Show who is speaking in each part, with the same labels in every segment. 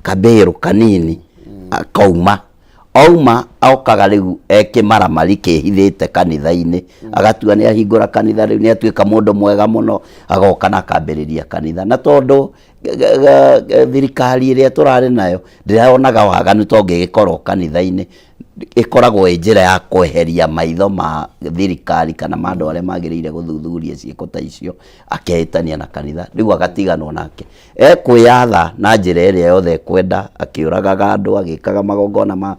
Speaker 1: kaberu kanini akauma auma aukaga riu ekimaramari kihithite kanitha-ini agatua ni ahingura kanitha riu ni atuika mundu mwega muno agoka na akambiriria kanitha na tondu thirikari iria turari nayo ndiraonaga waganu tongigikorwo kanitha-ini ikoragwo njira ya kweheria maitho ma thirikari kana mandu aria magiriire guthuthuria ciiko ta icio akehitania na kanitha riu agatiganwo nake ekwiyatha na njira iria yothe kwenda akiuragaga andu agikaga magongona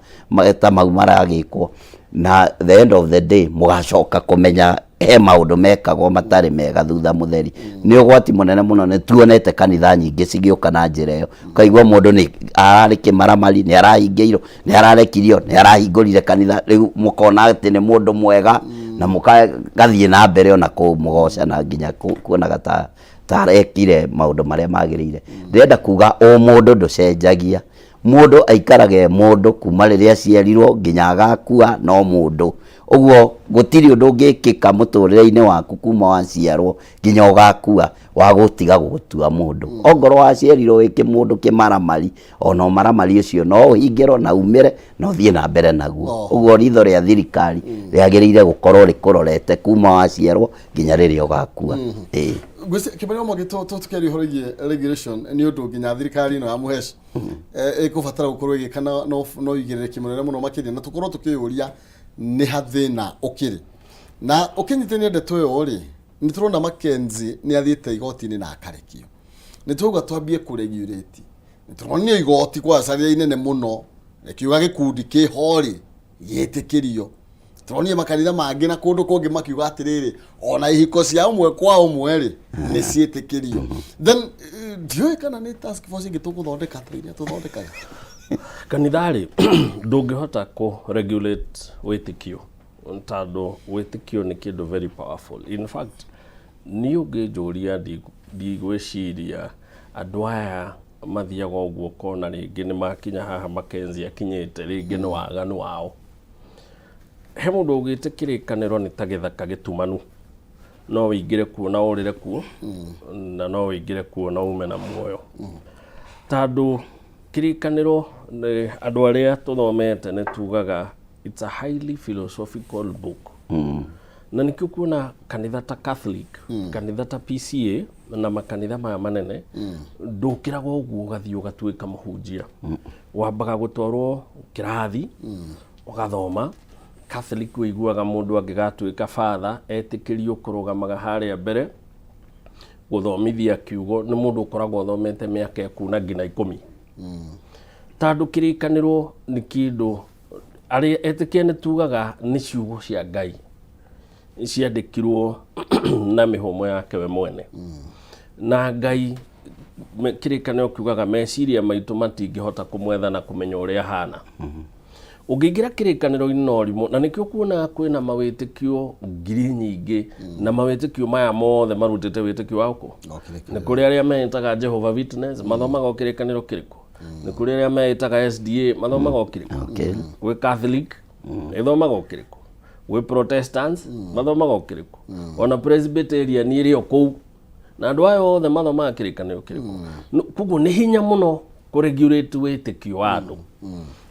Speaker 1: ta mau maragikwo na the end of the day mugacoka kumenya he maundu mekagwo matari mega thutha mutheri ni ugwati munene muno ni tuonete kanitha nyingi cigioka na njira iyo kaigwa mundu ni arari kimaramari ni arahingiirwo ni ararekirio ni arahingurire kanitha riu mukona ati ni mundu mwega na mukagathie na mbere ona ku mugoca na nginya kuonaga tarekire maundu maria magiriire ndirenda kuga o mundu nducenjagia mundu aikarage mundu kuma riria aciarirwo nginya agakua no mundu uguo gutiri undu ngikika muturire-ini waku kuma waciarwo nginya ugakua wa gutiga gutua mundu ongoro waciarirwo wiki mundu kimaramari ona maramari ucio no uhingirwo na umire no thie na mbere naguo uguo ritho ria thirikari riagiriire gukorwo rikurorete kuma waciarwo nginya riria ugakua
Speaker 2: gwese kibario mo gito tukeri horogie regulation ni undu nginya thirikari no amuhesha ikubatara gukorwo igikana no igirire kimunene muno makiria na tukorwo tukiuria ni hathina ukiri na ukinyitania ndeto yo ri ni turona Makenzi ni athiite igoti-ini na akarekio ni tuga twambie kuregulate ni turonia igoti kwa caria inene muno kiuga gikundi ki hori yitikirio turonia makanitha mangi na kundu kungi makiuga atiriri ona ihiko cia umwe kwa umwe ri ni ciitikirio then dio kana ni task force ngituguthondeka tuiria tuthondekaga
Speaker 3: kanithari ndungihota ku regulate witikio tondu witikio ni kindu very powerful. In fact ni ungijuria ndigwiciria andu aya mathiaga uguo kona ringi ni makinya haha Makenzi akinyite ringi ni waganu wao he mundu ugite kirikaniro ni ta githaka gitumanu no wingire kuo na urire kuo na no wingire kuo na ume na muoyo tondu kirikaniro ni andu aria tuthomete ni tugaga it's a highly philosophical book na nikio kuona kanitha ta Catholic kanitha ta PCA na makanitha maya manene ndukiragwo uguo gathio gatuika Mahunjia wambaga gutwarwo kirathi ugathoma Catholic wiguaga mundu angigatuika father etikirio kurugamaga haria mbere guthomithia kiugo ni mundu ukoragwo thomete miaka yakuna ngina 10 tondu kirikanirwo ni kindu ari etikie ni tugaga ni ciugo cia Ngai ciandikirwo na mihomo yake we mwene na Ngai kirikanirwo kiugaga meciria maitu matingihota kumwetha na kumenya uria hana ugingira kirikaniro-ini no rimo na nikio kuona kwina mawitikio ngiri nyingi na mawitikio maya mothe marutite witikio wako ni kuri aria metaga Jehovah Witness mathomaga kirikaniro kiriko ni kuri aria metaga SDA mathomaga kiriko we Catholic ithomaga kiriko we Protestants mathomaga kiriko ona Presbyterian iri okou na andu ayo othe mathomaga kirikaniro kiriko kuguo ni hinya muno kuregulate witikio wa andu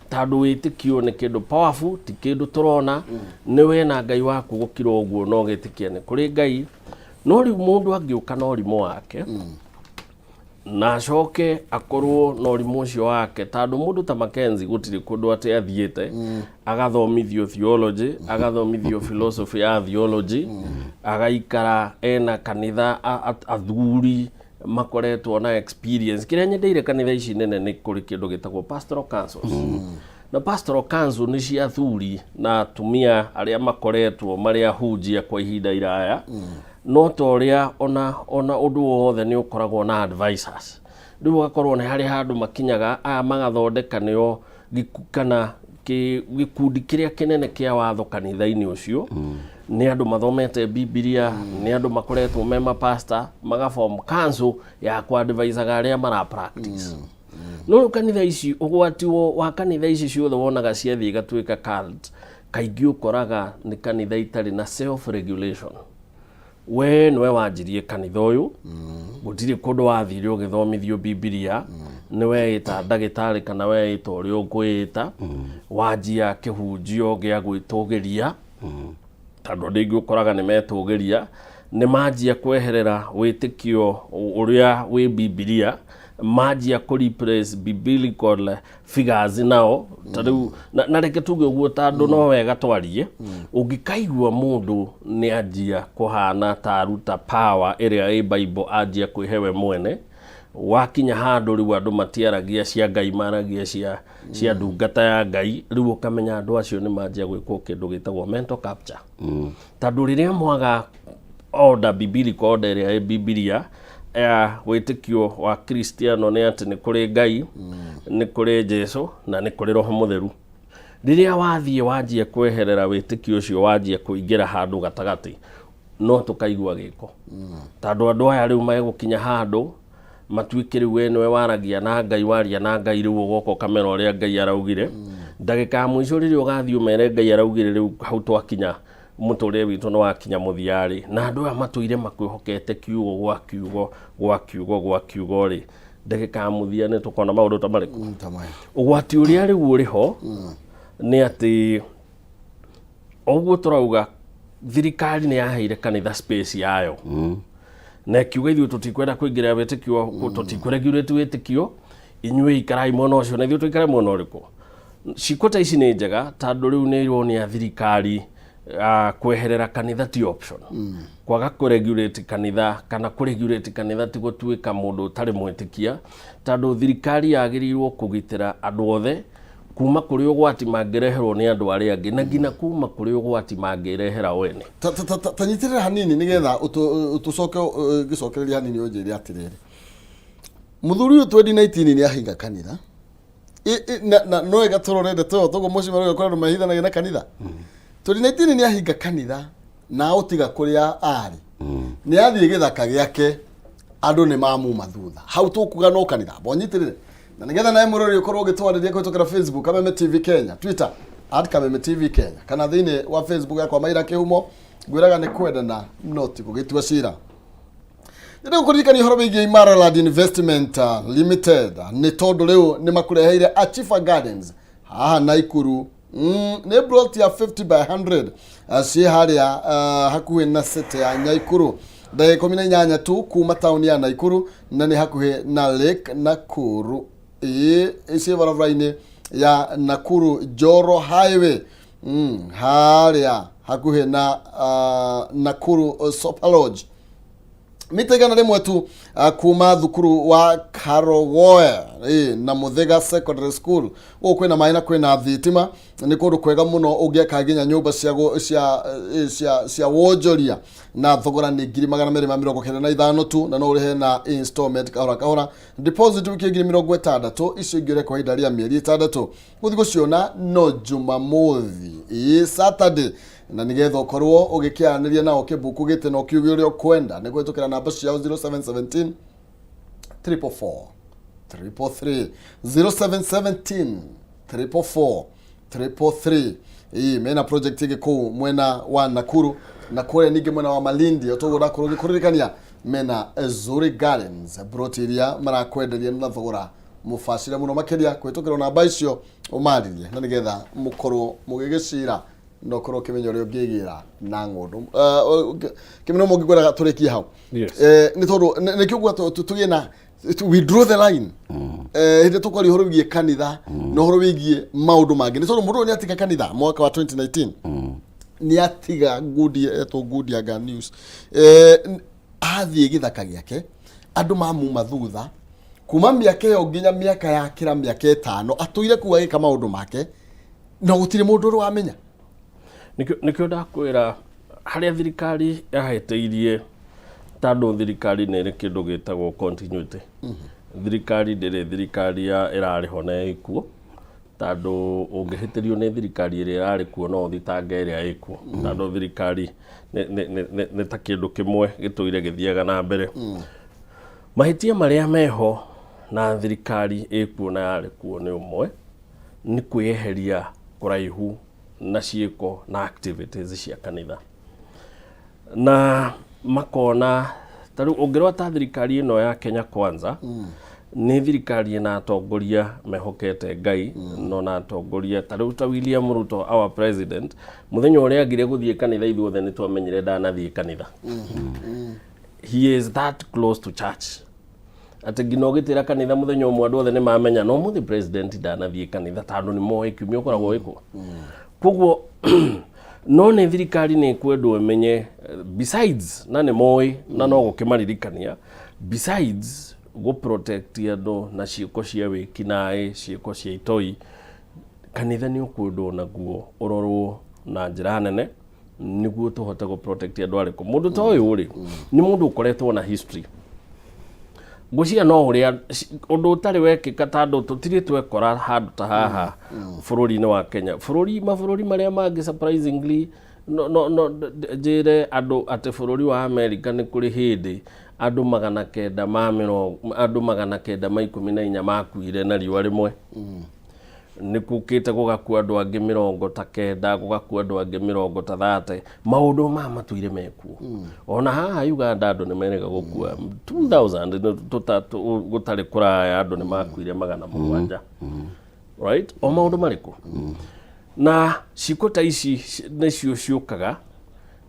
Speaker 3: tondu witikio ni kindu powerful ti kindu turona ni we na Ngai waku gukira uguo no gitikia ni kuri Ngai no riu mundu angiuka no rimo wake na coke akorwo no rimo ucio wake tondu mundu ta Makenzi gutiri kundu ati athiite agathomithio theology agathomithio philosophy ya theology agaikara ena kanitha athuri makoretwo na experience kiria nyendeire kanitha ici nene ni kuri kindu gitagwo pastoral councils na pastoral council ni cia athuri na atumia aria makoretwo maria hunjia kwa ihinda iraya no toria ona undu wothe ni ukoragwo na advisors riu gakorwo ni hari handu makinyaga aya magathondeka nio gikukana gikundi kiria kinene kia watho kanitha-ini ucio ni andu mathomete Biblia ni andu makoretwo mema pastor magaform council ya kwa advisor aria mara practice no kanitha ici ugwati wa kanitha ici ciothe wonaga ciathie gatuika cult kaingi ukoraga ni kanitha itari na self regulation we nwe wanjirie kanitha uyu gutiri kundu wathire ugithomithio Biblia niwe ita ndagitari kana we ita uri ugwita wanjia kihunjio gia gwitugiria tondu ndingi ukoraga ni metugiria ni manjia kweherera witikio uria wi Biblia manjia ku replace biblical figures nao tariu na reke tuge uguo tondu no wega twarie ungikaigua mundu ni anjia kuhana taruta power iria i Bible anjia kwihewe mwene wakinya handu riu andu matiaragia cia Ngai maragia cia ndungata ya Ngai riu ukamenya andu acio ni manjia gwikwo kindu gitagwo mental capture tondu riria mwaga order biblical order iria i Biblia witikio wa Kristiano ni ati ni kuri Ngai ni kuri Jesu na ni kuri Roho Mutheru riria wathie wanjia kweherera witikio ucio wanjia kuingira handu gatagati no tukaigua giko tondu andu aya riu megukinya handu matuike riu we niwe waragia na Ngai waria na Ngai riu ugoko kamera uria Ngai araugire ndagika mwisho riria ugathie umere Ngai araugire riu hau twakinya muture witu no wakinya muthiari na andu aya matuire makwihokete kiugo gwa kiugo ri ndagika muthia ni tukona maundu ta mariku ugwati uria riu uriho ni ati oguo turauga thirikari ni yaheire kanitha space yayo na kiugo ithu tutikwenda kuingira witikio tutikuregulate witikio inywe ikarai mwana ucio na ithu tuikare mwana uriku cikota ici ni njega tondu riu ni ironia thirikari kweherera kanitha ti option kwaga kuregulate kanitha kana kuregulate kanitha ti gutuika mundu utari mwitikia tondu thirikari yagirirwo kugitira andu othe kuma kuri ugwati mangireherwo ni andu aria angi na ngina kuma kuri ugwati mangirehera wene
Speaker 2: tanyitirira hanini nigetha utucoke gicokereria hanini unjiri atiriri muthuri uyu 2019 ni ahinga kanitha na no igatororende tugo muci maruga kwa mahithanagia na kanitha 2019 ni ahinga kanitha na utiga kuria ari ni athie githaka giake andu ni mamuma thutha hau tukuga no kanitha bonyitirire na nigetha nae murori ukorwo ugitwariria kwitukira Facebook Kameme TV Kenya Twitter @Kameme TV Kenya kana thiini wa Facebook yakwa Maira Kihumo gwiraga ni kwendana no ti kugitua cira ndio kuririkania horo bigie Imaraland Investment Limited ni tondu riu ni makureheire Achifa Gardens haha Naikuru ni brought ya 50 by 100 ci haria hakuhi na city ya Naikuru ndai 18 tu kuma town ya Naikuru na ni hakuhi na Lake Nakuru isi barabara-ini ya Nakuru Joro Highway haria hakuhi na Nakuru Super Lodge mitegana rimwe tu kuma thukuru wa Karowoe na Muthega Secondary School kwina maina kwina thitima ni kundu kwega muno ungiaka nginya nyumba cia wonjoria na thogora ni 295 tu na no urihe na installment kahora deposit wiki 60 icio ingire kwa ihinda ria mieri 6 guthi guciona no Jumamothi Saturday na nigetha ukorwo ugikianiria nao kibuku gite no kiugi uria kwenda ni gwitukira namba ciao 0717 344 333 0717 344 333 mena project ige ku mwena wa Nakuru na kule ninge mwena wa Malindi otogora kuririkania mena Zuri Gardens brotiria marakwenderia na thogora mufashire muno makeria kwitukira namba icio umaririe na nigetha mukorwo mugigicira no korwo kimenyo rio ngigira na ngundu kimeno mugigwera turikia hau ni tondu ni kiugwa tugie na we draw the line hinde tukori horo wigie kanitha no horo wigie maundu mangi ni tondu mundu ni atika kanitha mwaka wa 2019 ni atiga good aga news athie githaka giake andu mamuma thutha kuma miaka yo nginya miaka ya kira miaka 5 atuire kuwa gika maundu make no gutire mundu ru wamenya
Speaker 3: nikyo ndakwira haria thirikari yaheteirie tondu thirikari ni ri kindu gitagwo continuity thirikari ndiri thirikari ya irariho na ikuo tondu ungihitirio ni thirikari iri irari kuo no thitange iria ikuo tondu thirikari ni ta kindu kimwe gituire githiaga na mbere mahitia maria meho na thirikari ikuo na yari kuo ni umwe ni kweheria kuraihu na ciiko na activities cia kanitha na makona taru ungirwa ta thirikari ino ya Kenya Kwanza ni thirikari na atongoria mehokete Ngai no na atongoria taru ta William Ruto our president muthenya uria agire guthie kanitha ithuothe ni twamenyire ndanathie kanitha he is that close to church ati ngino gitira kanitha muthenya umwe andu othe ni mamenya no muthi president ndanathie kanitha tandu ni moe kiumia ukoragwo wiko koguo no ni thirikari ni kwendwo menye besides na ni moe na no gukimaririkania besides go protect andu na ciiko cia wikinae ciiko cia itoi kanitha ni ukwendwo naguo urorwo na njira nene niguo tuhote go protect andu ariku mundu ta uyu ri ni mundu ukoretwo na history gucia no uria undu utari wekika tandu tutiri twekora handu ta haha bururi-ini wa Kenya mabũrũri maria mangi surprisingly no jire andu ate bururi wa America ni kuri hindi andu 914 makuire na riwa rimwe nikukite gugakua andu angi 90 gugakua andu angi 30 maundu matuire mekuo ona haha Uganda andu ni merega gukua 2000 gutari kuraya andu ni makuire 700 right o maundu mariku na cikota ici nicio ciukaga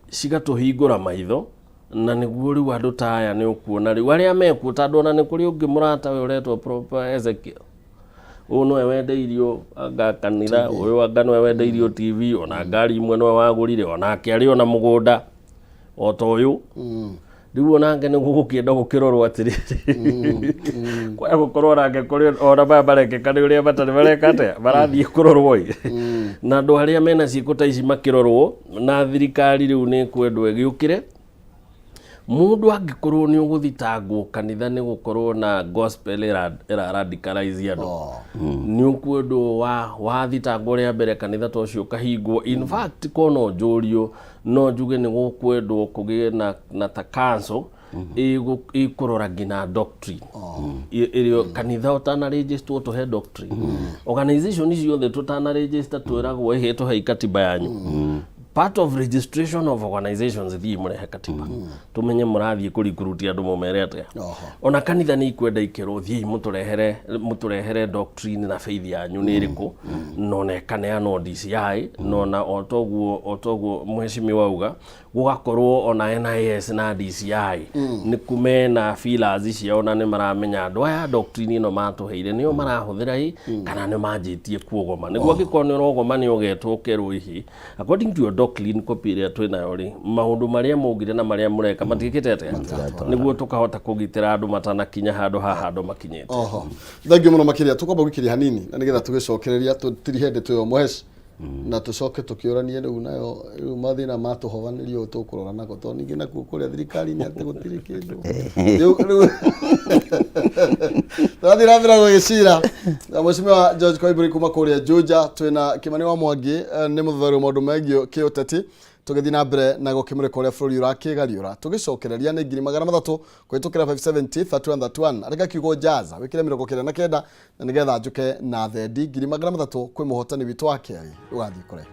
Speaker 3: cigatuhingura maitho na niguo riu andu ta aya ni ukuona riu aria mekuo tandu ona ni kuri ungi murata we uretwo proper Ezekiel uno wendeirio anga kanitha uyu anga no wendeirio TV ona ngari imwe no wagurire ona akiari ona mugunda o to uyu riu ona nge ni gukienda gukirorwo atiriri kwa gukorwo nake kuri ona bareke kani uria batari barekate barathie kurorwo na andu aria mena ciikuta ici makirorwo na thirikari riu ni kwendwo giukire mundu angikorwo ni uguthitangwo kanitha ni gukorwo na gospel era radicalize andu ni ukwendwo wa thitangwo ria mbere kanitha to cio kahingwo in fact kono njurio no njuge ni gukwendwo kugie na ta council ikurora ngina doctrine irio kanitha utana register to head doctrine organization icio the tutana register twiragwo iheto he katiba yanyu part of registration of organizations thii murehe katiba tumenye murathie kurikurutia andu mumerete ona kanitha ni ikwenda ikero thii muturehere doctrine na faith yanyu ni iriku none kaneano DCI nona otoguo mheshimiwa uga gugakorwo ona NIS na DCI ni kumena feelers ciao na ni maramenya andu aya doctrine ino matuheire nio marahuthira kana ni manjitie kuogoma niguo angikona urogoma ni ugetwo kerwo ihi according to your clean copy ria twinayo ri maundu maria mugire na maria mureka matikitete niguo tukahota kugitira andu matana kinya handu haha andu makinyete
Speaker 2: thank you muno makiria tukomba gwikiria hanini na nigetha tugicokereria tutirihende tuyo muhesh na tucoke tukiuranie riu nayo riu mathina matuhovanirio tukurora nako to ningi nakuo kuria thirikari ni ati gutiri kindu riu tathira thira gwicira na mheshimiwa George Koimburi kuma kuria Juja twina Kimani wa Mwangi ni mutharu maundu megio kiuteti tugithi na mbere na gukimurika uria bururi urakigariura tugicokereria ni 300 kwitukira 570 3131 areka kiugo jaza wikire 79 na nigetha njuke na thendi 300 kwi muhotani witu wa KAYU ugathi kure